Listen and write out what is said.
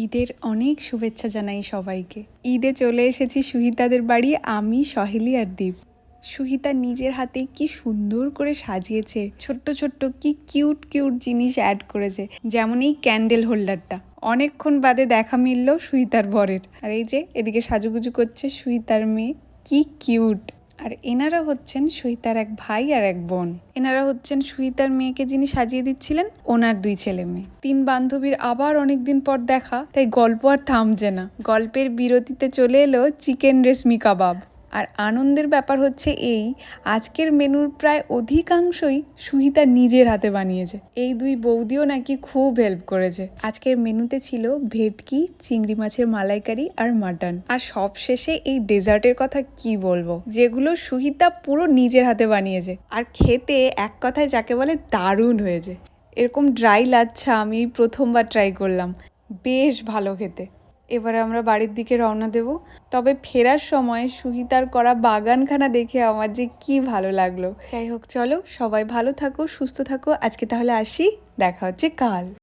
ঈদের অনেক শুভেচ্ছা জানাই সবাইকে। ঈদে চলে এসেছি সুহিতাদের বাড়ি, আমি, সহেলি আর দীপ। সুহিতা নিজের হাতে কি সুন্দর করে সাজিয়েছে, ছোট্ট ছোট্ট কি কিউট কিউট জিনিস অ্যাড করেছে, যেমন এই ক্যান্ডেল হোল্ডারটা। অনেকক্ষণ বাদে দেখা মিলল সুহিতার বরের। আর এই যে এদিকে সাজুগুজু করছে সুহিতার মেয়ে, কি কিউট। আর এনারা হচ্ছেন সুহিতার এক ভাই আর এক বোন। এনারা হচ্ছেন সুহিতার মেয়েকে যিনি সাজিয়ে দিচ্ছিলেন, ওনার দুই ছেলে মেয়ে। তিন বান্ধবীর আবার অনেকদিন পর দেখা, তাই গল্প আর থামছে না। গল্পের বিরতিতে চলে এলো চিকেন রেশমি কাবাব। আর আনন্দের ব্যাপার হচ্ছে এই, আজকের মেনুর প্রায় অধিকাংশই সুহিতা নিজের হাতে বানিয়েছে। এই দুই বৌদিও নাকি খুব হেল্প করেছে। আজকের মেনুতে ছিল ভেটকি, চিংড়ি মাছের মালাইকারি আর মাটন। আর সব শেষে এই ডেজার্টের কথা কি বলবো, যেগুলো সুহিতা পুরো নিজের হাতে বানিয়েছে। আর খেতে এক কথায় যাকে বলে দারুণ হয়েছে। এরকম ড্রাই লাচ্ছা আমি এই প্রথমবার ট্রাই করলাম, বেশ ভালো খেতে। এবারে আমরা বাড়ির দিকে রওনা দেব। তবে ফেরার সময় সুহিতার করা বাগানখানা দেখে আমার যে কি ভালো লাগলো। যাই হোক, চলো সবাই ভালো থাকো, সুস্থ থাকো। আজকে তাহলে আসি, দেখা হচ্ছে কাল।